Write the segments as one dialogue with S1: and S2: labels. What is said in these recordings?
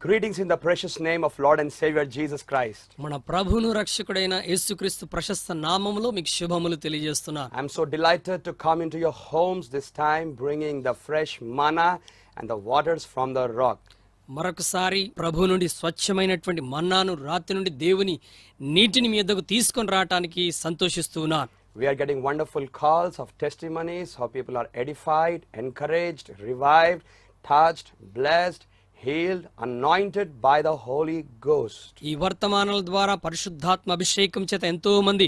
S1: Greetings in the precious name of Lord and Savior Jesus Christ.
S2: మన ప్రభువును రక్షకుడైన యేసుక్రీస్తు ప్రశస్త నామములో మీకు శుభములు తెలియజేస్తున్నాను.
S1: I'm so delighted to come into your homes this time, bringing the fresh manna and the waters from the rock.
S2: మరొకసారి ప్రభు నుండి స్వచ్ఛమైనటువంటి మన్నాను రాత్రి నుండి దేవుని నీటిని మీ యొద్దకు తీసుకొని రావడానికి సంతోషిస్తున్నాను.
S1: We are getting wonderful calls of testimonies, how people are edified, encouraged, revived, touched, blessed, healed, anointed by the Holy Ghost.
S2: ఈ వర్తమానాల ద్వారా పరిశుద్ధాత్మ అభిషేకం చేత ఎంతో మంది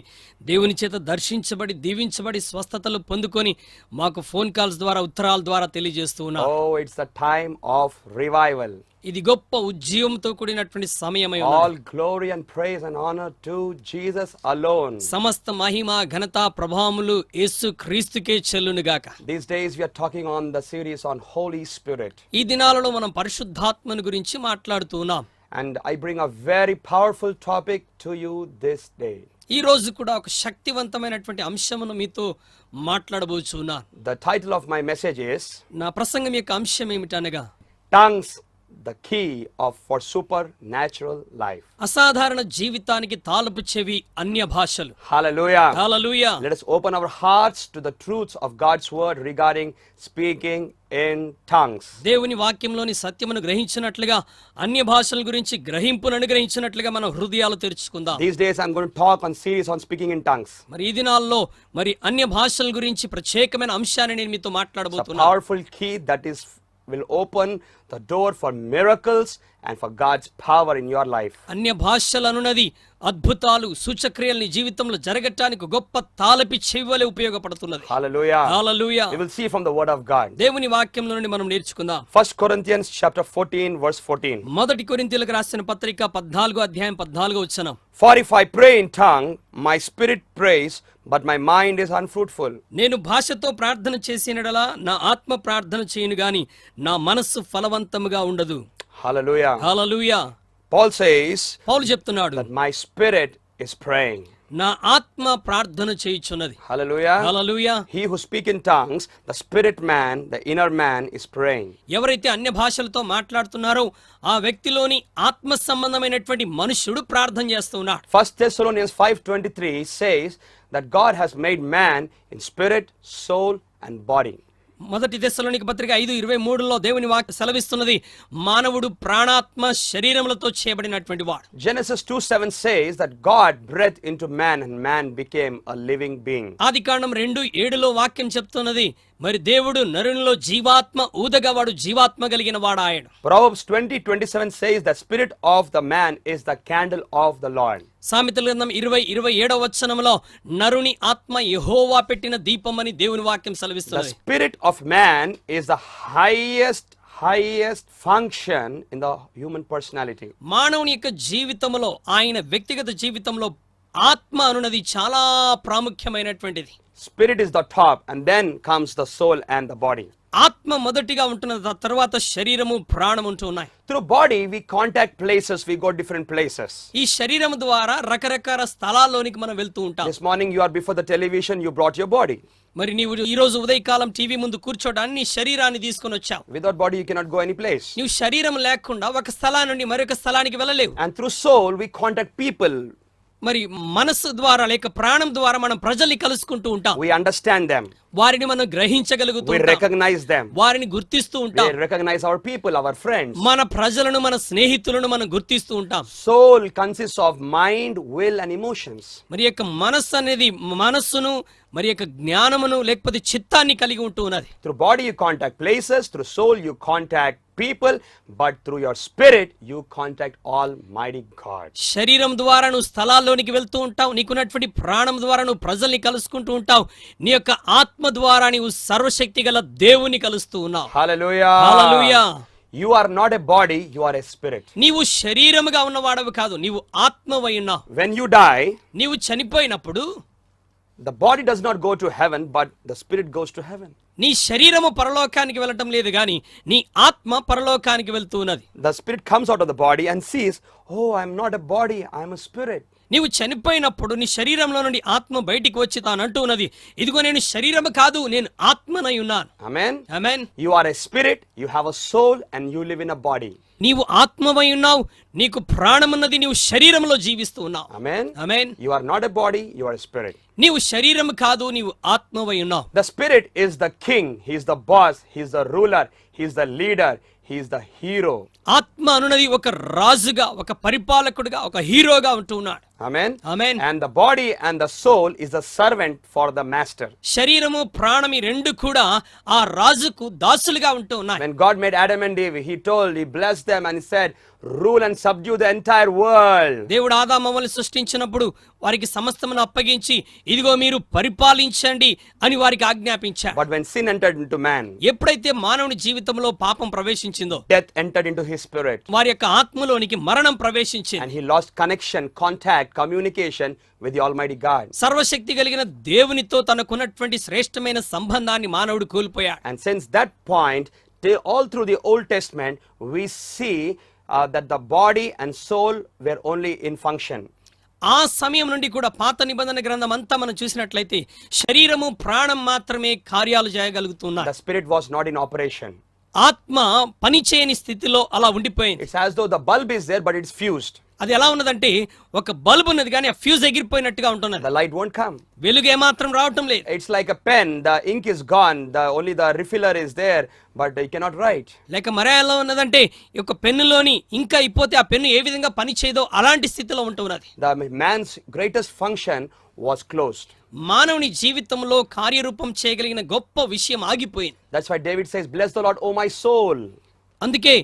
S2: దేవుని చేత దర్శించబడి దీవించబడి స్వస్థతలు పొందుకొని మాకు ఫోన్ కాల్స్ ద్వారా ఉత్తరాల ద్వారా తెలియజేస్తూ ఉన్నారు.
S1: Oh, it's the time of revival.
S2: ఇది గొప్ప ఉజ్జీవంతో కూడినటువంటి సమయమై ఉన్నది.
S1: All glory and praise and honor to Jesus alone.
S2: సమస్త మహిమ ఘనత ప్రభావములు యేసు క్రీస్తుకే చెల్లును గాక.
S1: These days we are talking on the series on Holy Spirit.
S2: ఈ దినాలలో మనం పరిశుద్ధాత్మను గురించి మాట్లాడుతూ ఉన్నాం.
S1: And I bring a very powerful topic to you this day.
S2: ఈ రోజు కూడా ఒక శక్తివంతమైనటువంటి అంశమును మీతో మాట్లాడబోచున్నాను.
S1: The title of my message is
S2: నా ప్రసంగం యొక్క అంశం ఏమిటనగా
S1: Tongues, the key for supernatural life.
S2: అసాధారణ జీవితానికి తాళపు చెవి అన్య భాషలు.
S1: Hallelujah.
S2: Hallelujah.
S1: Let us open our hearts to the truths of God's word regarding speaking in tongues.
S2: దేవుని వాక్యంలోని సత్యమును గ్రహించినట్లుగా అన్య భాషల గురించి గ్రహింపును అనుగ్రహించినట్లుగా మన హృదయాలు తెరుచుకుందాం.
S1: These days I'm going to talk on series on speaking in tongues.
S2: మరి ఈ దినాల్లో మరి అన్య భాషల గురించి ప్రత్యేకమైన అంశాన్ని నేను మీతో
S1: It's a
S2: మాట్లాడబోతున్నాను.
S1: powerful key that will open the door for miracles and for God's power in your life.
S2: అన్య భాషలు అనున్నది అద్భుతాలు సూచక్రియలు నీ జీవితంలో జరగటానికి గొప్ప తాళపి చెవివలె ఉపయోగపడుతున్నది.
S1: Hallelujah.
S2: Hallelujah.
S1: We will see from the word of God.
S2: దేవుని వాక్యంలో నుండి మనం నేర్చుకుందాం.
S1: 1 Corinthians chapter 14 verse 14.
S2: మొదటి కొరింథీయులకు రాసిన పత్రిక 14వ అధ్యాయం 14వ వచనం.
S1: For if I pray in tongue, my spirit prays, but my mind is unfruitful.
S2: నేను భాషతో ప్రార్థన చేసినడలా నా ఆత్మ ప్రార్థన చేయను గాని నా మనస్సు ఫలవంతముగా ఉండదు.
S1: Hallelujah.
S2: హల్లెలూయా.
S1: Paul says
S2: పౌలు చెప్తున్నాడు,
S1: that my spirit is praying.
S2: నా ఆత్మ ప్రార్థన చేయుచున్నది.
S1: Hallelujah.
S2: Hallelujah.
S1: He who speak in tongues, the spirit man, the inner man is praying.
S2: ఎవరైతే అన్య భాషలతో మాట్లాడుతున్నారో ఆ వ్యక్తిలోని ఆత్మ సంబంధమైనటువంటి మనుషుడు ప్రార్థన చేస్తున్నాడు.
S1: 1 Thessalonians 5:23 says that God has made man in spirit, soul and body.
S2: మొదటి తెస్సలోనిక పత్రిక 5:23లో దేవుని వాక్యం సెలవిస్తున్నది, మానవుడు ప్రాణాత్మ శరీరములతో చేయబడినటువంటి వాడు.
S1: Genesis 2:7 says that God breathed into man and man became a living being.
S2: ఆదికాండం 2:7లో వాక్యం చెప్తున్నది, మరి దేవుడు నరునిలో జీవాత్మ ఊదగా వాడు జీవాత్మ కలిగిన వాడాయడు.
S1: Proverbs 20:27 says the spirit of the man is the candle of the Lord.
S2: సామెతల గ్రంథం 20:27వ వచనంలో నరుని ఆత్మ యెహోవా పెట్టిన దీపమని దేవుని వాక్యం
S1: The
S2: సెలవిస్తున్నది.
S1: spirit of man is the highest function in the human personality.
S2: మానవుని యొక్క జీవితంలో ఆయన వ్యక్తిగత జీవితంలో ఆత్మ అనున్నది చాలా ప్రాముఖ్యమైనటువంటిది.
S1: Spirit is the top and then comes the soul and the body.
S2: ఆత్మ మొదటిగా ఉంటున్నది, తర్వాత శరీరము ప్రాణం ఉంటూ ఉన్నాయి.
S1: Through body we contact places, we go different places.
S2: ఈ శరీరం ద్వారా రకరకాల స్థలాల్లోనికి మనం వెళ్తూ ఉంటాం.
S1: This morning you are before the television, you brought your body.
S2: మరి నీవు ఈ రోజు ఉదయకాలం టీవీ ముందు కూర్చోడానికి నీ శరీరాన్ని తీసుకొని వచ్చావు.
S1: Without body you cannot go any place.
S2: నీవు శరీరం లేకుండా ఒక స్థలం నుండి మరొక స్థలానికి వెళ్ళలేవు.
S1: And through soul we contact people.
S2: మరి మనస్సు ద్వారా లేక ప్రాణం ద్వారా మనం ప్రజల్ని కలుసుకుంటూ ఉంటాం.
S1: We understand them.
S2: వారిని మనం గ్రహించగలుగుతూ
S1: We
S2: ఉంటాం.
S1: recognize them.
S2: వారిని గుర్తిస్తూ ఉంటాం.
S1: We recognize our people, our friends.
S2: మన ప్రజలను మన స్నేహితులను మనం గుర్తిస్తూ ఉంటాం.
S1: Soul consists of mind, will and emotions.
S2: మరి యొక్క మనస్సు అనేది మనస్సును మరి యొక్క జ్ఞానమును లేకపోతే చిత్తాన్ని కలిగి ఉంటూ ఉన్నది.
S1: Through body you contact places, through soul you contact people, but through your spirit you contact Almighty God.
S2: శరీరం ద్వారా నువ్వు స్థలాల్లోనికి వెళ్తూ ఉంటావు, నీకున్నటువంటి ప్రాణం ద్వారా నువ్వు ప్రజల్ని కలుసుకుంటూ ఉంటావు, నీ యొక్క ఆత్మ ద్వారా నీవు సర్వశక్తి గల దేవుని కలుస్తూ ఉన్నావు.
S1: Hallelujah.
S2: Hallelujah.
S1: You are not a body, you are a spirit.
S2: నీవు శరీరముగా ఉన్నవాడవు కాదు, నీవు ఆత్మవై ఉన్నావు.
S1: When you die,
S2: నీవు చనిపోయినప్పుడు
S1: the body does not go to heaven, but the spirit goes to heaven.
S2: నీ శరీరము పరలోకానికి వెళ్ళటం లేదు గాని నీ ఆత్మ పరలోకానికి వెళ్తూ ఉన్నది.
S1: The spirit comes out of the body and sees, oh, I am not a body, I am a spirit.
S2: నీవు చనిపోయినప్పుడు నీ శరీరంలో నుండి ఆత్మ బయటికి వచ్చి తాను అంటూ ఉన్నది, ఇదిగో నేను శరీరము కాదు, నేను ఆత్మనై ఉన్నాను.
S1: Amen.
S2: Amen.
S1: You are a spirit, you have a soul and you live in a body.
S2: నీవు ఆత్మవై ఉన్నావు, నీకు ప్రాణమున్నది, నీవు శరీరంలో జీవిస్తూ ఉన్నావు.
S1: Amen.
S2: Amen.
S1: You are not a body, you are a spirit.
S2: నీవు శరీరం కాదు, నీవు ఆత్మవై ఉన్నావు.
S1: The spirit is the king, he is the boss, he is the ruler, he is the leader, he is the hero.
S2: ఆత్మ అనున్నది ఒక రాజుగా, ఒక పరిపాలకుడిగా, ఒక హీరోగా ఉంటూ ఉన్నాడు.
S1: Amen.
S2: Amen.
S1: And the body and the soul is a servant for the master.
S2: శరీరము ప్రాణం ఈ రెండు కూడా ఆ రాజుకు దాసులుగా ఉంటూ ఉన్నాయి.
S1: When God made Adam and Eve, he blessed them and he said, rule and subdue the entire world.
S2: దేవుడు ఆదామవ్వలను సృష్టించినప్పుడు వారికి సమస్తమును అప్పగించి ఇదిగో మీరు పరిపాలించండి అని వారికి ఆజ్ఞాపించాడు.
S1: But when sin entered into man,
S2: ఎప్పుడైతే మానవుని జీవితంలో పాపం ప్రవేశించిందో,
S1: death entered into his spirit.
S2: వారి యొక్క ఆత్మలోనికి మరణం ప్రవేశించింది.
S1: And he lost connection, contact, communication with the Almighty God.
S2: సర్వశక్తి కలిగిన దేవునితో తనకున్నటువంటి శ్రేష్టమైన సంబంధాన్ని మానవుడు కోల్పోయాడు.
S1: And since that point, all through the Old Testament, we see that the body and soul were only in function.
S2: ఆ సమయం నుండి కూడా పాత నిబంధన గ్రంథం అంతా మనం చూసినట్లయితే శరీరము ప్రాణం మాత్రమే కార్యాలు చేయగలుగుతున్నాయి.
S1: The spirit was not in operation.
S2: ఆత్మ పనిచేయని స్థితిలో అలా ఉండిపోయింది.
S1: It's as though the bulb is there, but it's fused.
S2: అది ఎలా ఉన్నదంటే ఒక బల్బ్ ఉన్నది కానీ ఆ ఫ్యూజ్ ఎగిరిపోయినట్టుగా ఉంటున్నది.
S1: The light won't come.
S2: వెలుగు ఏమాత్రం రావటం లేదు.
S1: It's like a pen, the ink is gone, only the refiller is there, but you cannot write.
S2: లేక మరి ఎలా ఉన్నదంటే ఈ యొక్క పెన్నులోని ఇంకా అయిపోతే ఆ పెన్ను ఏ విధంగా పని చేయదో అలాంటి స్థితిలో ఉంటున్నది.
S1: The man's greatest function was closed.
S2: మానవుని జీవితంలో కార్యరూపం చేయగలిగిన గొప్ప విషయం ఆగిపోయింది.
S1: That's why David says, bless the Lord, O my soul.
S2: అందుకే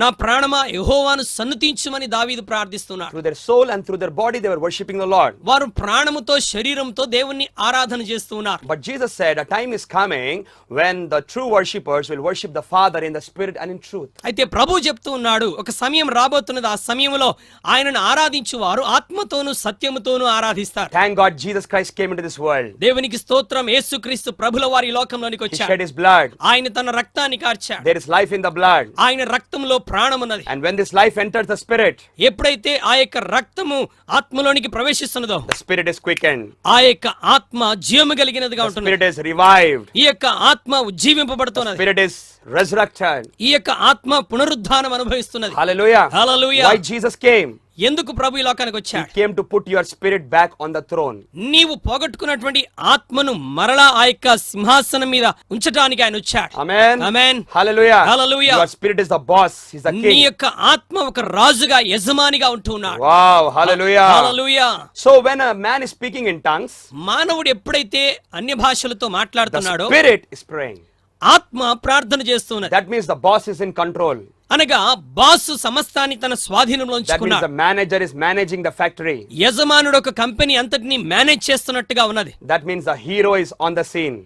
S2: నా ప్రాణమా యెహోవాను సన్నుతించుమని దావీదు ప్రార్థిస్తున్నాడు.
S1: Through their soul and through their body they were worshiping the Lord.
S2: వారు ప్రాణముతో శరీరంతో దేవుణ్ణి ఆరాధన చేస్తున్నారు.
S1: But Jesus said a time is coming when the true worshippers will worship the Father in the spirit and in truth.
S2: అయితే ప్రభు చెప్తూ ఉన్నాడు, ఒక సమయం రాబోతున్నది, ఆ సమయంలో ఆయనను ఆరాధించువారు ఆత్మతోను సత్యముతోను ఆరాధిస్తారు.
S1: Thank God Jesus Christ came into this world.
S2: దేవునికి స్తోత్రం, యేసుక్రీస్తు ప్రభుల వారి ఈ లోకంలోనికి
S1: He
S2: వచ్చాడు.
S1: shed his blood.
S2: ఆయన తన రక్తాన్ని కార్చాడు.
S1: There is life in the blood.
S2: ఆయన రక్తంలో ప్రాణమున్నది.
S1: And when this life enters the spirit,
S2: ఎప్పుడైతే ఆ యొక్క రక్తము ఆత్మలోనికి ప్రవేశిస్తున్నదో
S1: the spirit is quickened.
S2: ఆ యొక్క ఆత్మ జీవము కలిగినదిగా
S1: The
S2: ఉంటుంది.
S1: spirit is revived.
S2: ఈ యొక్క ఆత్మ ఉజ్జీవింపబడుతున్నది.
S1: Spirit is resurrected.
S2: ఈ యొక్క ఆత్మ పునరుద్ధానం అనుభవిస్తున్నది.
S1: Hallelujah.
S2: Hallelujah.
S1: Why Jesus came?
S2: ఎందుకు ప్రభు ఈ లోకానికి
S1: He
S2: వచ్చాడు?
S1: came to put your spirit back on the throne.
S2: నీవు పోగొట్టుకున్నటువంటి ఆత్మను మరలా ఆ యొక్క సింహాసనం మీద ఉంచడానికి ఆయన వచ్చాడు.
S1: Amen.
S2: Amen.
S1: Hallelujah.
S2: Hallelujah.
S1: Your spirit is the boss. He's the
S2: నీ
S1: king.
S2: యొక్క ఆత్మ ఒక రాజుగా యజమానిగా ఉంటూ ఉన్నాడు.
S1: Wow. Hallelujah.
S2: Hallelujah.
S1: So when a man is speaking in tongues,
S2: మానవుడు ఎప్పుడైతే అన్య భాషలతో
S1: the
S2: మాట్లాడుతున్నాడో
S1: spirit is praying.
S2: ఆత్మ ప్రార్థన చేస్తున్నది.
S1: That means the boss is in control.
S2: అనగా బాసు సమస్తాన్ని తన స్వాధీనంలో
S1: That means
S2: ఉంచుకున్నాడు.
S1: the manager is managing the factory.
S2: యజమానుడు ఒక కంపెనీ అంతటిని మేనేజ్ చేస్తున్నట్టుగా ఉన్నది.
S1: That means the hero is on the scene.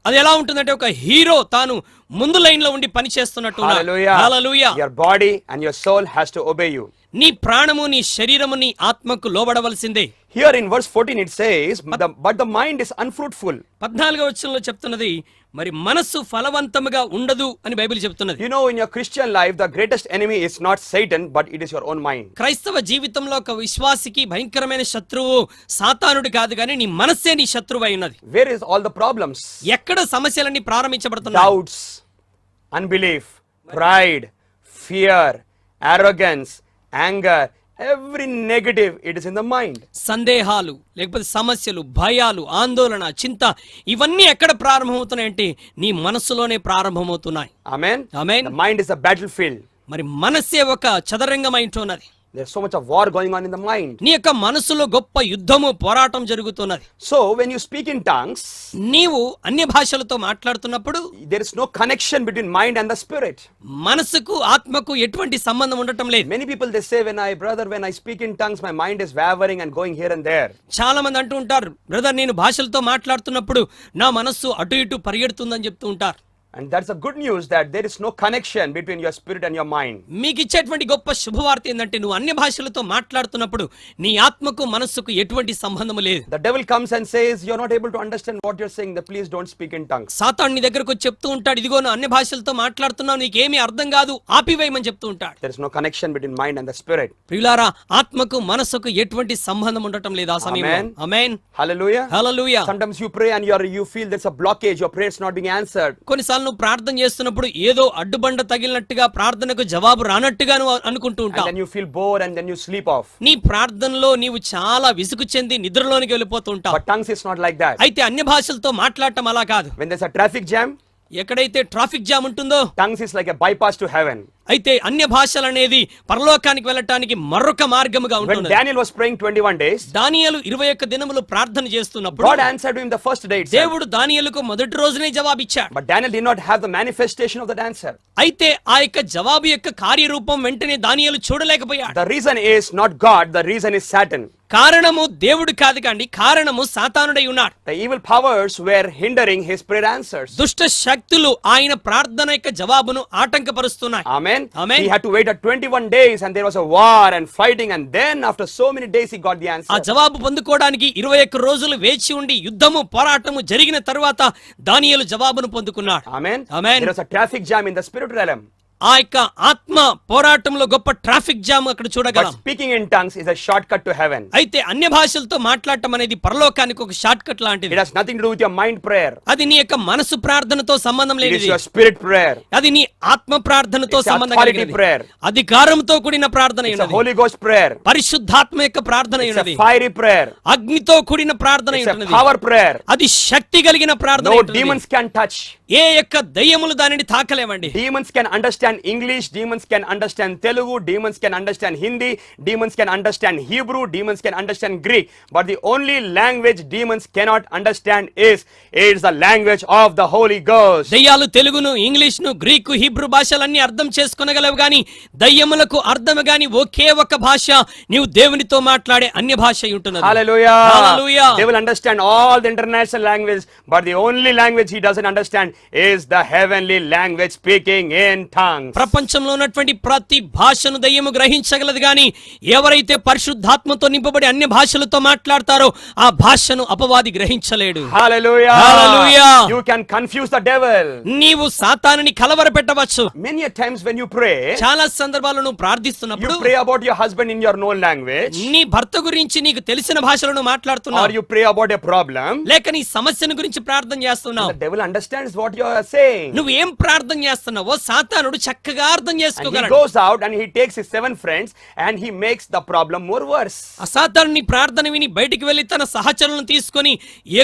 S2: అది ఎలా ఉంటుందంటే ఒక హీరో తాను ముందు లైన్ లో ఉండి పని చేస్తున్నట్టు.
S1: Hallelujah.
S2: Hallelujah.
S1: Your body and your soul has to obey you.
S2: నీ ప్రాణము నీ శరీరము నీ ఆత్మకు లోబడవలసిందే.
S1: Here in verse 14 it says, but the mind is unfruitful.
S2: 14వ వచనంలో చెప్తున్నది, మరి మనస్సు ఫలవంతముగా ఉండదు అని బైబిల్ చెప్తున్నది.
S1: You know, in your Christian life, the greatest enemy is not Satan, but it is your own mind.
S2: క్రైస్తవ జీవితంలో ఒక విశ్వాసికి భయంకరమైన శత్రువు సాతానుడు కాదు కానీ నీ మనస్సే నీ శత్రువు అయి ఉన్నది.
S1: Where is all the problems?
S2: ఎక్కడ సమస్యలన్నీ ప్రారంభించబడుతున్నాయి?
S1: Doubts, unbelief, pride, fear, arrogance, anger, every negative, it is in the mind.
S2: సందేహాలు, లేకపోతే సమస్యలు, భయాలు, ఆందోళన, చింత, ఇవన్నీ ఎక్కడ ప్రారంభమవుతున్నాయంటే నీ మనస్సులోనే ప్రారంభమవుతున్నాయి.
S1: Amen.
S2: Amen.
S1: The mind is a battlefield.
S2: మరి మనస్సే ఒక చదరంగమై ఉంటున్నది.
S1: There's so much of war going on in the mind.
S2: నీ యొక్క మనసులో గొప్ప యుద్ధము, పోరాటం జరుగుతున్నది.
S1: So when you speak in tongues,
S2: నీవు అన్య భాషలతో మాట్లాడుతున్నప్పుడు
S1: there is no connection between mind and the spirit.
S2: మనసుకు ఆత్మకు ఎటువంటి సంబంధం ఉండటం లేదు.
S1: Many people, they say, when I speak in tongues, my mind is wavering and going here and there.
S2: చాలా మంది అంటూ ఉంటారు, బ్రదర్ నేను భాషలతో మాట్లాడుతున్నప్పుడు నా మనస్సు అటు ఇటు పరిగెడుతుందని చెప్తూ ఉంటారు.
S1: And that's a good news that there is no connection between your spirit and your mind.
S2: మీకు ఇచ్చేటువంటి గొప్ప శుభవార్త ఏంటంటే నువ్వు అన్య భాషలతో మాట్లాడుతున్నప్పుడు నీ ఆత్మకు మనస్సుకు ఎటువంటి సంబంధం లేదు.
S1: The devil comes and says, you're not able to understand what you're saying, please don't speak in tongues.
S2: సాతాను నీ దగ్గరకు వచ్చి చెప్తూ ఉంటాడు, ఇదిగో నువ్వు అన్య భాషలతో మాట్లాడుతున్నావు, నీకేమీ అర్థం కాదు, ఆపివేయమని చెప్తూ ఉంటాడు.
S1: There is no connection between mind and the spirit.
S2: ప్రియులారా, ఆత్మకు మనస్సుకు ఎటువంటి సంబంధం ఉండటం లేదు ఆ సమయంలో.
S1: Amen.
S2: Amen.
S1: Hallelujah.
S2: Hallelujah.
S1: Sometimes you pray and you feel there's a blockage, your prayer is not being answered.
S2: కొన్నిసార్లు కొన్నిసార్లు నువ్వు ప్రార్థన చేస్తున్నప్పుడు ఏదో అడ్డుబండ తగిలినట్టుగా ప్రార్థనకు జవాబు రానట్టుగా నువ్వు అనుకుంటూ
S1: And
S2: ఉంటావు.
S1: then you feel bored and then you sleep off.
S2: నీ ప్రార్థనలో నీవు చాలా విసుగు చెంది నిద్రలోనికి వెళ్ళిపోతూ ఉంటావు.
S1: But tongues is not like that.
S2: అయితే అన్య భాషలతో మాట్లాడటం అలా కాదు.
S1: When there's a traffic jam,
S2: ఎక్కడైతే ట్రాఫిక్ జామ్ ఉంటుందో
S1: tongues is like a bypass to heaven.
S2: అయితే అన్య భాషలు అనేది పరలోకానికి వెళ్ళటానికి మరొక మార్గముగా
S1: When
S2: ఉంటుంది.
S1: Daniel was praying 21 days,
S2: దానియేలు 21 దినములు ప్రార్థన చేస్తున్నప్పుడు
S1: God answered him the first day itself.
S2: దేవుడు దానియేలుకు మొదటి రోజునే జవాబిచ్చాడు.
S1: But Daniel did not have the manifestation of that answer.
S2: అయితే ఆ యొక్క జవాబు యొక్క కార్యరూపం వెంటనే దానియేలు చూడలేకపోయాడు.
S1: The reason is not God, the reason is Satan.
S2: కారణము దేవుడు కాదు కండి, కారణము సాతానుడై ఉన్నాడు.
S1: The evil powers were hindering his prayer answers.
S2: దుష్ట శక్తులు ఆయన ప్రార్థన యొక్క జవాబును ఆటంకపరుస్తున్నాయి.
S1: Amen.
S2: Amen.
S1: He had to wait 21 days and there was a war and fighting, and then after so many days he got the answer.
S2: ఆ జవాబు పొందుకోవడానికి 21 రోజులు వేచి ఉండి యుద్ధము పోరాటము జరిగిన తరువాత దానియేలు జవాబును పొందుకున్నాడు.
S1: Amen.
S2: Amen.
S1: There was a traffic jam in the spiritual realm.
S2: ఆ యొక్క ఆత్మ పోరాటంలో గొప్ప ట్రాఫిక్ జామ్ అక్కడ
S1: But
S2: చూడగలం.
S1: speaking in tongues is a shortcut to heaven.
S2: అయితే అన్య భాషలతో మాట్లాడటం అనేది పరలోకానికి ఒక షార్ట్ కట్
S1: It
S2: లాంటిది.
S1: has nothing to do with your mind prayer.
S2: అది నీ యొక్క మనసు ప్రార్థనతో సంబంధం
S1: It is
S2: లేనిది.
S1: your spirit prayer.
S2: అది నీ ఆత్మ ప్రార్థనతో
S1: It's
S2: సంబంధం
S1: authority
S2: కలిగినది.
S1: prayer.
S2: అధికారంతో కూడిన ప్రార్థన
S1: It's a
S2: ఉన్నది.
S1: Holy Ghost prayer.
S2: పరిశుద్ధాత్మ యొక్క ప్రార్థన
S1: It's
S2: ఉన్నది.
S1: a fiery prayer.
S2: అగ్నితో కూడిన ప్రార్థన
S1: It's a
S2: ఉన్నది.
S1: power prayer.
S2: అది శక్తి కలిగిన ప్రార్థన
S1: No
S2: ఉన్నది.
S1: demons can touch.
S2: ఏ యొక్క దయ్యములు దానిని తాకలేవండి.
S1: Demons can understand English, demons can understand Telugu, demons can understand Hindi, demons can understand Hebrew, demons can understand Greek. But the only language demons cannot understand is the language of the Holy Ghost.
S2: దయ్యాలు తెలుగును, ఇంగ్లీష్ను, Greek, Hebrew భాషలన్నీ అర్థం చేసుకొనగలవు గాని దయ్యములకు అర్థము గాని ఒకే ఒక భాష నీవు దేవునితో మాట్లాడే అన్య భాష అయి ఉంటున్నది.
S1: Hallelujah.
S2: Hallelujah.
S1: They will understand all the international languages, but the only language he doesn't understand is the heavenly language, speaking in tongues.
S2: ప్రపంచంలో ఉన్నటువంటి ప్రతి భాషను దయ్యము గ్రహించగలదు గాని ఎవరైతే పరిశుద్ధాత్మతో నింపబడి అన్య భాషలతో మాట్లాడతారో ఆ భాషను అపవాది గ్రహించలేడు.
S1: Hallelujah.
S2: Hallelujah.
S1: You can confuse the devil.
S2: నీవు సాతానుని కలవరపెట్టవచ్చు.
S1: Many a times when you pray,
S2: చాలా సందర్భాల్లో నువ్వు
S1: you
S2: ప్రార్థిస్తున్నప్పుడు
S1: pray about your husband in your known language,
S2: నీ భర్త గురించి నీకు తెలిసిన భాషలను
S1: or
S2: మాట్లాడుతున్నావు,
S1: you pray about a problem.
S2: లేక నీ సమస్యను గురించి ప్రార్థన చేస్తున్నావు.
S1: The devil understands what you are saying.
S2: నువ్వు ఏం ప్రార్థన చేస్తున్నావో సాతానుడు చక్కగా అర్థం
S1: And he
S2: చేసుకోగలడు.
S1: goes out and he takes his 7 friends and he makes the problem more worse.
S2: ఆ సాతాను నీ ప్రార్థన విని బయటికి వెళ్లి తన సహచరులను తీసుకొని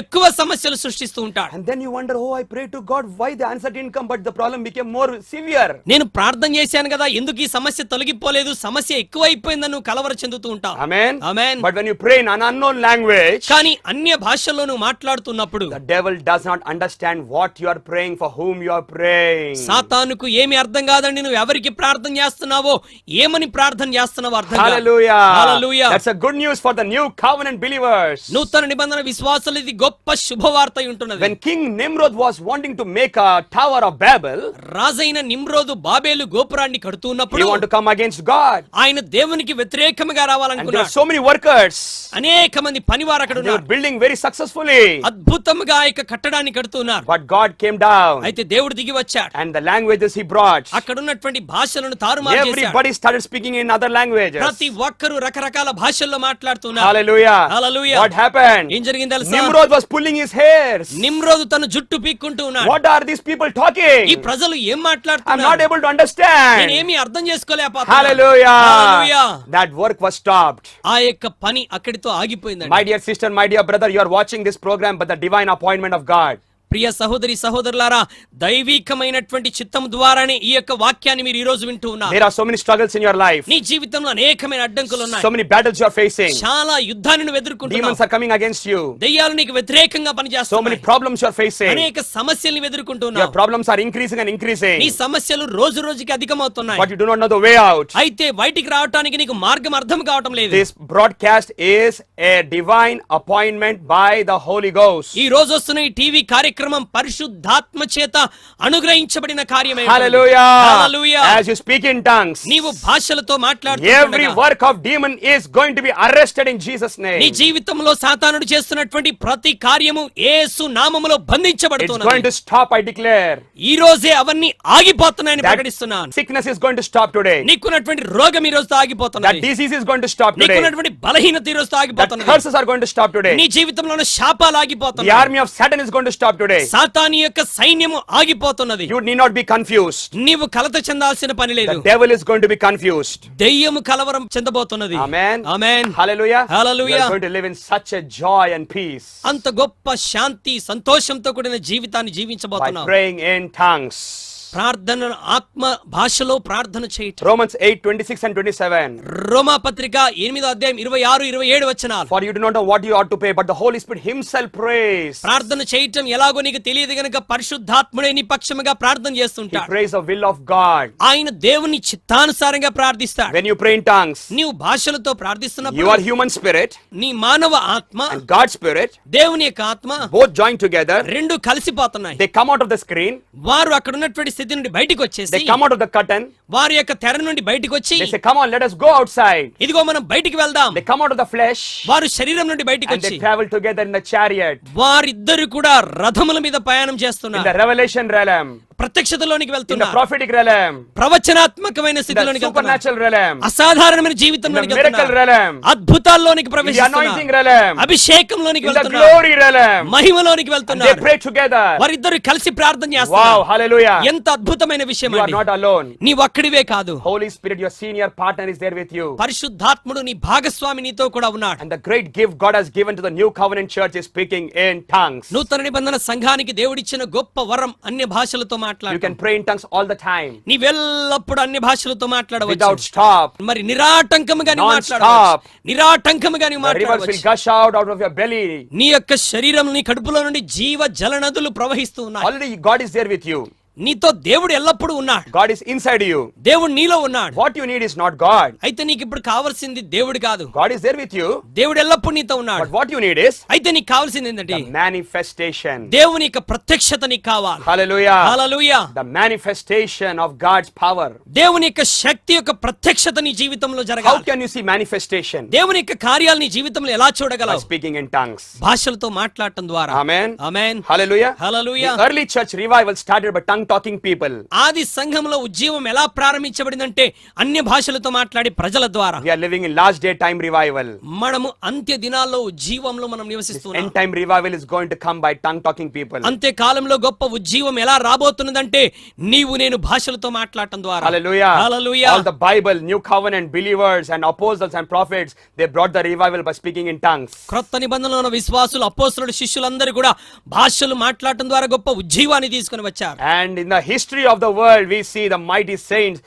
S2: ఎక్కువ సమస్యలు సృష్టిస్తూ ఉంటాడు.
S1: And then you wonder, oh, I prayed to God, why the answer didn't come, but the problem became more severe.
S2: నేను ప్రార్థన చేశాను కదా, ఎందుకు ఈ సమస్య తొలగిపోలేదు, సమస్య ఎక్కువైపోయిందని నువ్వు కలవర చెందుతూ ఉంటావు.
S1: Amen.
S2: Amen.
S1: But when you pray in an unknown language,
S2: కానీ అన్య భాషల్లో నువ్వు మాట్లాడుతున్నప్పుడు
S1: the devil does not understand what you are praying, for whom you are praying.
S2: సాతానుకు ఏమి అర్థం కాదండి, నువ్వు ఎవరికి ప్రార్థన చేస్తున్నావో, ఏమని ప్రార్థన చేస్తున్నావో అర్థం కాదు.
S1: Hallelujah.
S2: Hallelujah.
S1: That's a good news for the new covenant believers.
S2: నూతన నిబంధన విశ్వాసులు ఇది గొప్ప శుభవార్త అయి ఉంటున్నది.
S1: When King Nimrod was wanting to make a Tower of Babel,
S2: రాజైన నిమ్రోదు Babel గోపురాన్ని
S1: he
S2: కడుతున్నప్పుడు
S1: wanted to come against God.
S2: ఆయన దేవునికి వ్యతిరేకంగా
S1: And there were
S2: రావాలనుకున్నాడు.
S1: so many workers.
S2: అనేక మంది పనివారు అక్కడ
S1: They were
S2: ఉన్నారు.
S1: building very successfully.
S2: అద్భుతంగా ఆ యొక్క కట్టడాన్ని కడుతున్నారు.
S1: But God came down.
S2: అయితే దేవుడు దిగి వచ్చాడు.
S1: And the languages he brought,
S2: అక్కడ ఉన్నటువంటి భాషలను తారుమారు చేశాడు.
S1: everybody started speaking in other languages.
S2: ప్రతి ఒక్కరు రకరకాల భాషల్లో మాట్లాడుతున్నారు.
S1: Hallelujah.
S2: Hallelujah.
S1: What happened?
S2: ఏం జరిగింది తెలుసా?
S1: Nimrod was pulling his hairs.
S2: నిమ్రోదు తన జుట్టు పీక్కుంటూ ఉన్నాడు.
S1: What are these people
S2: ఈ
S1: talking?
S2: ప్రజలు ఏం
S1: I'm not
S2: మాట్లాడుతున్నారు,
S1: able to understand.
S2: నేనేమి అర్థం చేసుకోలేకపోతున్నాను.
S1: Hallelujah.
S2: Hallelujah.
S1: That work was stopped.
S2: ఆ యొక్క పని అక్కడితో ఆగిపోయిందండి.
S1: My dear sister, my dear brother, you are watching this program by the divine appointment of God.
S2: ప్రియ సహోదరి సహోదరులారా, దైవికమైనటువంటి చిత్తం ద్వారానే ఈ యొక్క వాక్యాన్ని మీరు ఈ రోజు వింటూ ఉన్నారు.
S1: There are so many struggles in your life.
S2: నీ జీవితంలో అనేకమైన అడ్డంకులు ఉన్నాయి.
S1: So many battles you are facing.
S2: చాలా యుద్ధాన్ని నువ్వు
S1: Demons
S2: ఎదుర్కొంటున్నావు.
S1: are coming against you.
S2: దెయ్యాలు నీకు వ్యతిరేకంగా
S1: So many
S2: పనిచేస్తున్నాయి.
S1: problems you are facing.
S2: అనేక సమస్యల్ని
S1: Your
S2: ఎదుర్కొంటున్నావు.
S1: problems are increasing and increasing.
S2: నీ సమస్యలు రోజు రోజుకి అధికమవుతున్నాయి.
S1: But you do not know the way out.
S2: అయితే బయటికి రావటానికి నీకు మార్గం అర్థం కావటం లేదు.
S1: This broadcast is a divine appointment by the Holy Ghost.
S2: ఈ రోజు వస్తున్న ఈ టీవీ కార్యక్రమం పరిశుద్ధాత్మ చేత అనుగ్రహించబడిన కార్యమే.
S1: Hallelujah.
S2: Hallelujah.
S1: As you speak in tongues,
S2: నీవు భాషలతో
S1: every
S2: మాట్లాడుతుండగా
S1: work of demon is going to be arrested in Jesus'
S2: నీ
S1: name.
S2: జీవితంలో సాతానుడు చేస్తున్నటువంటి ప్రతి కార్యము యేసు నామములో
S1: It's going
S2: బంధించబడుతున్నది.
S1: to stop, I declare.
S2: ఈ రోజే అవన్నీ ఆగిపోతున్నాయని
S1: That
S2: ప్రకటిస్తున్నాను.
S1: sickness is going to stop today. today.
S2: సాతాను యొక్క సైన్యము ఆగిపోతున్నది.
S1: You need not be confused.
S2: నీవు కలత చెందాల్సిన పని లేదు.
S1: The devil is going to be confused.
S2: దెయ్యము కలవరం చెందబోతున్నది.
S1: Amen.
S2: Amen.
S1: Hallelujah.
S2: Hallelujah.
S1: We are going to live in such a joy and peace
S2: అంత గొప్ప శాంతి సంతోషంతో కూడిన జీవితాన్ని
S1: by
S2: జీవించబోతున్నాం.
S1: praying in tongues.
S2: ప్రార్థన ఆత్మ భాషలో ప్రార్థన చేయటం.
S1: Romans 8:26 and 27.
S2: రోమా పత్రిక 8వ అధ్యాయం 26, 27 వచనాలు.
S1: For you do not know what you ought to pray, but the Holy Spirit himself prays.
S2: ప్రార్థన చేయటం ఎలాగో నీకు తెలియదు గనుక పరిశుద్ధాత్ముడే నీ పక్షముగా ప్రార్థన
S1: He
S2: చేస్తుంటాడు.
S1: prays the will of God.
S2: ఆయన దేవుని చిత్తానుసారంగా ప్రార్థిస్తాడు.
S1: When you pray in tongues,
S2: నీవు భాషలతో ప్రార్థిస్తున్నప్పుడు
S1: your human spirit
S2: నీ మానవ ఆత్మ
S1: and God's spirit
S2: దేవుని యొక్క ఆత్మ
S1: both join together.
S2: రెండు కలిసిపోతున్నాయి.
S1: They come out of the screen.
S2: వారు అక్కడ ఉన్నటువంటి స్థితి నుండి బయటికి వచ్చేసి
S1: They come out of the curtain.
S2: వారి యొక్క తెర నుండి బయటికి వచ్చి
S1: They say, come on, let us go outside.
S2: ఇదిగో మనం బయటికి వెళ్దాం.
S1: They come out of the flesh
S2: వారు శరీరం నుండి బయటికి
S1: and they
S2: వచ్చి
S1: travel together in the chariot.
S2: వారిద్దరు కూడా రథముల మీద ప్రయాణం
S1: In
S2: చేస్తున్నారు.
S1: the revelation realm,
S2: ప్రత్యక్షతలోనికి
S1: in the
S2: వెళ్తున్నారు.
S1: prophetic realm,
S2: ప్రవచనాత్మకమైన
S1: in the
S2: స్థితిలోనికి వెళ్తున్నారు.
S1: supernatural realm,
S2: అసాధారణమైన
S1: in the
S2: జీవితంలోనికి
S1: miracle
S2: వెళ్తున్నారు.
S1: realm,
S2: అద్భుతాల్లోనికి
S1: in the anointing
S2: ప్రవేశిస్తున్నారు.
S1: realm,
S2: అభిషేకంలోనికి
S1: in the
S2: వెళ్తున్నారు.
S1: glory realm.
S2: మహిమలోనికి
S1: And they
S2: వెళ్తున్నారు.
S1: pray together.
S2: వారిద్దరు కలిసి ప్రార్థన
S1: Wow,
S2: చేస్తున్నారు.
S1: hallelujah.
S2: ఎంత అద్భుతమైన విషయం
S1: You are
S2: అండి.
S1: not alone.
S2: నీ ఒక్కడివే కాదు.
S1: Holy Spirit, your senior partner, is there with you.
S2: పరిశుద్ధాత్ముడు నీ భాగస్వామి నీతో కూడా ఉన్నాడు.
S1: And the great gift God has given to the new covenant church is speaking in tongues.
S2: నూతన నిబంధన సంఘానికి దేవుడిచ్చిన గొప్ప వరం అన్య భాషలతో
S1: You
S2: మాట్లాడు.
S1: can pray in tongues all the time
S2: నీవెల్లప్పుడు అన్య భాషలతో
S1: without
S2: మాట్లాడవచ్చు.
S1: stop.
S2: మరి నిరాటంకముగా నీవు
S1: Non-stop.
S2: మాట్లాడవచ్చు. నిరాటంకముగా నీవు
S1: The rivers will
S2: మాట్లాడవచ్చు.
S1: gush out of your belly.
S2: నీ యొక్క శరీరం నీ కడుపులో నుండి జీవ జల నదులు ప్రవహిస్తూ ఉన్నాయి.
S1: Already God is there with you.
S2: నీతో దేవుడు ఎల్లప్పుడూ ఉన్నాడు.
S1: God is inside you.
S2: దేవుడు నీలో ఉన్నాడు.
S1: What you need is not God.
S2: అయితే నీకు ఇప్పుడు కావాల్సింది దేవుడు కాదు.
S1: God is there with you.
S2: దేవుడు ఎల్లప్పుడూ నీతో ఉన్నాడు.
S1: But what you need is
S2: అయితే నీకు కావాల్సింది ఏంటంటే
S1: the manifestation.
S2: దేవుని యొక్క ప్రత్యక్షత నీకు కావాలి.
S1: Hallelujah.
S2: Hallelujah.
S1: The manifestation of God's power.
S2: దేవుని యొక్క శక్తి యొక్క ప్రత్యక్షత నీ జీవితంలో
S1: How
S2: జరగాలి.
S1: can you see manifestation?
S2: దేవుని యొక్క కార్యాలు నీ జీవితంలో ఎలా
S1: By
S2: చూడగలవు?
S1: speaking in tongues.
S2: భాషలతో మాట్లాడటం ద్వారా.
S1: Amen.
S2: Amen.
S1: Hallelujah.
S2: Hallelujah.
S1: The early church revival started by tongue talking people.
S2: ఆది సంఘంలో ఉజ్జీవం ఎలా ప్రారంభించబడిందంటే అన్య భాషలతో మాట్లాడి ప్రజల ద్వారా.
S1: We are living in last day time revival.
S2: మనము అంత్య దినాల్లో ఉజ్జీవంలో మనం నివసిస్తున్నాం.
S1: End time revival is going to come by tongue talking people.
S2: అంత్య కాలంలో గొప్ప ఉజ్జీవం ఎలా రాబోతున్నదంటే నీవు నేను భాషలతో మాట్లాడటం ద్వారా.
S1: Hallelujah.
S2: Hallelujah.
S1: All the Bible, New Covenant believers and apostles and prophets, they brought the revival by speaking in tongues.
S2: క్రొత్త నిబంధనలో ఉన్న విశ్వాసులు అపోస్తలుడు శిష్యులందరూ కూడా భాషలు మాట్లాడటం ద్వారా గొప్ప ఉజ్జీవాన్ని తీసుకొని వచ్చారు.
S1: And in the history of the world, we see the mighty saints,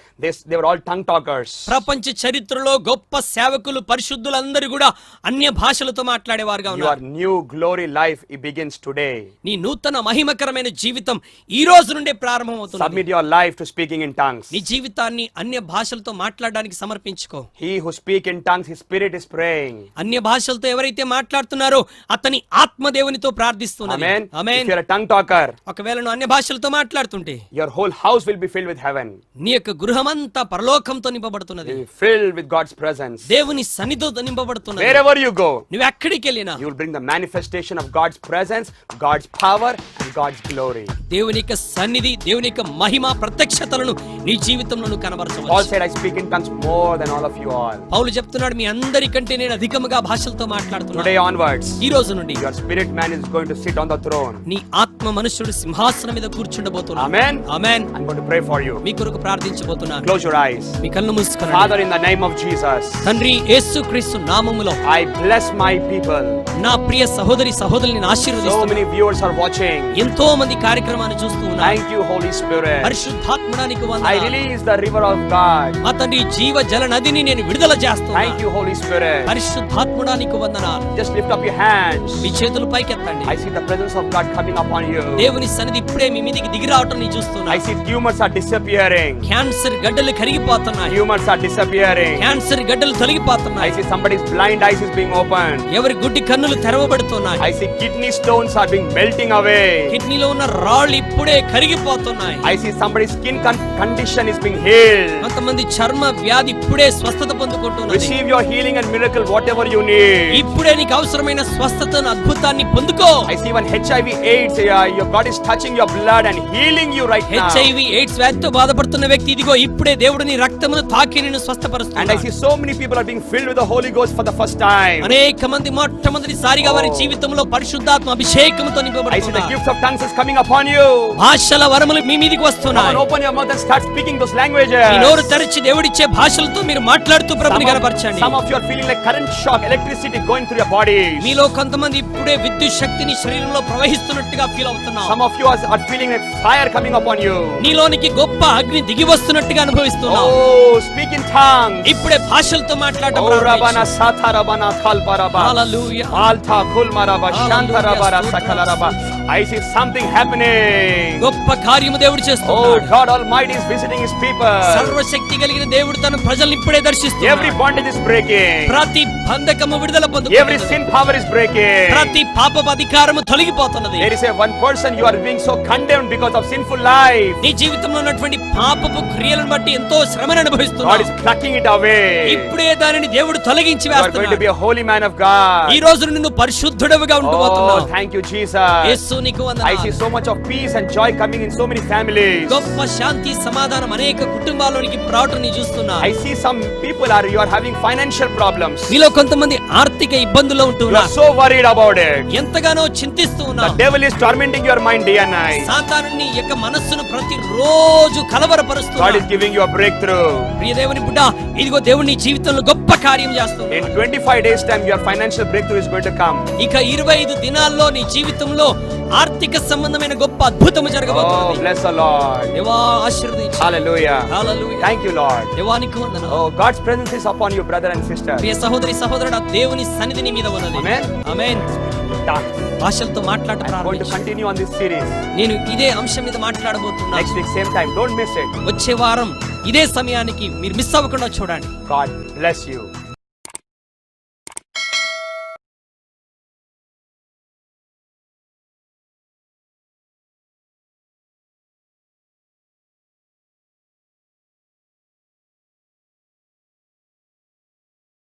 S1: they were all tongue talkers.
S2: ప్రపంచ చరిత్రలో గొప్ప సేవకులు పరిశుద్ధులందరూ కూడా అన్య భాషలతో మాట్లాడేవారుగా
S1: Your
S2: ఉన్నారు.
S1: new glory life, it begins today.
S2: నీ నూతన మహిమకరమైన జీవితం ఈ రోజు నుండే ప్రారంభమవుతుంది.
S1: Submit your life to speaking in tongues.
S2: నీ జీవితాన్ని అన్య భాషలతో మాట్లాడడానికి సమర్పించుకో.
S1: He who speak in tongues, his spirit is praying.
S2: అన్య భాషలతో ఎవరైతే మాట్లాడుతున్నారో అతని ఆత్మ దేవునితో ప్రార్థిస్తున్నది.
S1: Amen.
S2: Amen.
S1: If you're a tongue talker,
S2: ఒకవేళ నువ్వు అన్య భాషలతో మాట్లాడుతుంటే
S1: your whole house will be filled with heaven.
S2: నీ యొక్క గృహమంతా పరలోకంతో నింపబడుతున్నది.
S1: It will be filled with God's presence.
S2: దేవుని సన్నిధితో నింపబడుతున్నది.
S1: Wherever you go,
S2: నువ్వు ఎక్కడికి వెళ్ళినా
S1: you will bring the manifestation of God's presence, God's power, and God's glory.
S2: దేవుని యొక్క సన్నిధి, దేవుని యొక్క మహిమ ప్రత్యక్షతలను నీ జీవితంలో నువ్వు
S1: Paul
S2: కనబరచవచ్చు.
S1: said, I speak in tongues more than all of you all.
S2: పౌలు చెప్తున్నాడు మీ అందరికంటే నేను అధికముగా భాషలతో మాట్లాడుతున్నాను.
S1: Today onwards,
S2: ఈ రోజు నుండి
S1: your spirit man is going to sit on the throne.
S2: నీ ఆత్మ మనుష్యుడు సింహాసనం మీద కూర్చుండబోతున్నాడు.
S1: Amen.
S2: Amen.
S1: I'm going to pray for you.
S2: మీ కొరకు ప్రార్థించబోతున్నాను.
S1: Close your eyes.
S2: మీ కళ్ళు మూసుకున్నాడు.
S1: Father, in the name of Jesus,
S2: తండ్రి యేసుక్రీస్తు నామములో
S1: I bless my people.
S2: నా ప్రియ సహోదరి సహోదరుని
S1: So
S2: ఆశీర్వదిస్తున్నాను.
S1: many viewers are watching.
S2: ఎంతో మంది కార్యక్రమాన్ని చూస్తూ ఉన్నారు.
S1: Thank you, Holy Spirit.
S2: పరిశుద్ధాత్మడానికి
S1: I
S2: వందనాలు.
S1: release the river of God.
S2: మా తండ్రి జీవ జల నదిని నేను విడుదల చేస్తున్నాను.
S1: Thank you, Holy Spirit.
S2: పరిశుద్ధాత్మడానికి వందనాలు.
S1: Just lift up your hands.
S2: మీ చేతులు పైకెత్తండి.
S1: I see the presence of God coming upon you.
S2: దేవుని సన్నిధి ఇప్పుడే మీ మీదికి దిగి రావటం నేను
S1: I
S2: చూస్తున్నాను.
S1: see tumors are disappearing.
S2: Cancer గడ్డలు కరిగిపోతున్నాయి.
S1: Tumors are disappearing.
S2: క్యాన్సర్ గడ్డలు
S1: I
S2: తొలగిపోతున్నాయి.
S1: see somebody's blind eyes is being opened.
S2: ఎవరి గుడ్డి కన్నులు తెరవబడుతున్నాయి.
S1: I see kidney stones are being melting away.
S2: కిడ్నీలో ఉన్న రాళ్ళు ఇప్పుడే కరిగిపోతున్నాయి.
S1: I see somebody's skin condition is being healed.
S2: కొంతమంది చర్మ వ్యాధి ఇప్పుడే స్వస్థత పొందుకుంటున్నది.
S1: Receive your healing and miracle, whatever you need.
S2: ఇప్పుడే నీకు అవసరమైన స్వస్థతను అద్భుతాన్ని పొందుకో.
S1: I see when HIV AIDS, your God is touching your blood and healing healing you right now.
S2: HIV AIDS వ్యాధితో బాధపడుతున్న వ్యక్తి ఇదిగో ఇప్పుడే దేవుడు నీ రక్తమును తాకి నిన్ను
S1: And I
S2: స్వస్థపరుస్తున్నాడు.
S1: see so many people are being filled with the Holy Ghost for the first time.
S2: అనేక మంది మొట్టమొదటిసారిగా వారి జీవితంలో పరిశుద్ధాత్మ అభిషేకముతో
S1: I see the
S2: నింపబడుతున్నారు.
S1: gifts of tongues is coming upon you.
S2: భాషల వరములు మీ మీదికి
S1: Come on,
S2: వస్తున్నాయి.
S1: open your mouth and start speaking those languages.
S2: మీ నోరు తెరిచి దేవుడిచ్చే భాషలతో మీరు మాట్లాడుతూ ప్రభుని కనపరచండి.
S1: Some of you are feeling like current shock, electricity going through your bodies.
S2: మీలో కొంతమంది ఇప్పుడే విద్యుత్ శక్తిని శరీరంలో ప్రవహిస్తున్నట్టుగా ఫీల్ అవుతున్నారు.
S1: Some of you are feeling like fire coming upon you.
S2: నీలోనికి గొప్ప అగ్ని దిగి వస్తున్నట్టుగా అనుభవిస్తున్నావు.
S1: Oh, speak in tongues.
S2: ఇప్పుడే భాషలతో మాట్లాడటం
S1: Oh, Rabana Satha Rabana Kalparaba.
S2: Hallelujah.
S1: Alta Kulmaraba Shanta Rabara Sakalaraba. I see something happening.
S2: గొప్ప కార్యము దేవుడు
S1: Oh,
S2: చేస్తున్నాడు.
S1: God Almighty is visiting His people.
S2: సర్వశక్తి కలిగిన దేవుడు తన ప్రజల్ని ఇప్పుడే
S1: Every
S2: దర్శిస్తున్నాడు.
S1: bondage is breaking.
S2: ప్రతి బంధకము విడుదల
S1: Every
S2: పొందుతున్నది.
S1: sin power is breaking.
S2: ప్రతి పాపపు అధికారము తొలగిపోతున్నది.
S1: There is a one person you are being so condemned because of sinful life.
S2: నీ జీవితంలో ఉన్నటువంటి పాపపు క్రియలను బట్టి ఎంతో శ్రమను
S1: God
S2: అనుభవిస్తున్నావు.
S1: is plucking it away.
S2: ఇప్పుడే దానిని దేవుడు తొలగించి
S1: You are going to
S2: వేస్తున్నాడు.
S1: be a holy man of God.
S2: ఈ రోజు నిన్ను పరిశుద్ధుడవుగా
S1: Oh,
S2: ఉండబోతున్నావు.
S1: thank you, Jesus.
S2: యేసు నీకు
S1: I
S2: వందనాలు.
S1: see so much of peace and joy coming in so many families.
S2: గొప్ప శాంతి సమాధానం అనేక కుటుంబాల్లోనికి రావటం చూస్తున్నా.
S1: I see some people you are having financial problems.
S2: మీలో కొంతమంది ఆర్థిక ఇబ్బందుల్లో
S1: You are
S2: ఉంటున్నారు.
S1: so worried about it.
S2: ఎంతగానో చింతిస్తూ
S1: The
S2: ఉన్నారు.
S1: devil is tormenting your mind day and night.
S2: సాతాను నీ యొక్క మనస్సును ప్రతిరోజు
S1: God
S2: కలవరపరుస్తున్నాడు.
S1: is giving you a breakthrough.
S2: ప్రియ దేవుని బిడ్డ, ఇదిగో దేవుడు నీ జీవితంలో గొప్ప కార్యం చేస్తున్నాడు.
S1: In 25 days time your financial breakthrough is going to come.
S2: ఇక 25 దినాల్లో నీ జీవితంలో ఆర్థిక సంబంధమైన గొప్ప అద్భుతము
S1: Oh,
S2: జరగబోతుంది.
S1: bless the Lord.
S2: దేవా ఆశీర్వదించు.
S1: Hallelujah.
S2: Hallelujah.
S1: Thank you, Lord.
S2: దేవానికి వందనాలు.
S1: Oh, God's presence is upon you, brother and sister.
S2: ప్రియ సహోదరి సహోదరుడా, దేవుని సన్నిధి నీ మీద ఉన్నది.
S1: Amen.
S2: ఆమేన్.
S1: Tongues.
S2: భాషలతో మాట్లాడటం
S1: I'm going to
S2: ప్రారంభించు.
S1: continue on this series.
S2: నేను ఇదే అంశం మీద మాట్లాడబోతున్నా.
S1: Next week, same time. Don't miss it.
S2: వచ్చే వారం ఇదే సమయానికి మీరు మిస్ అవ్వకుండా చూడండి.
S1: God bless you.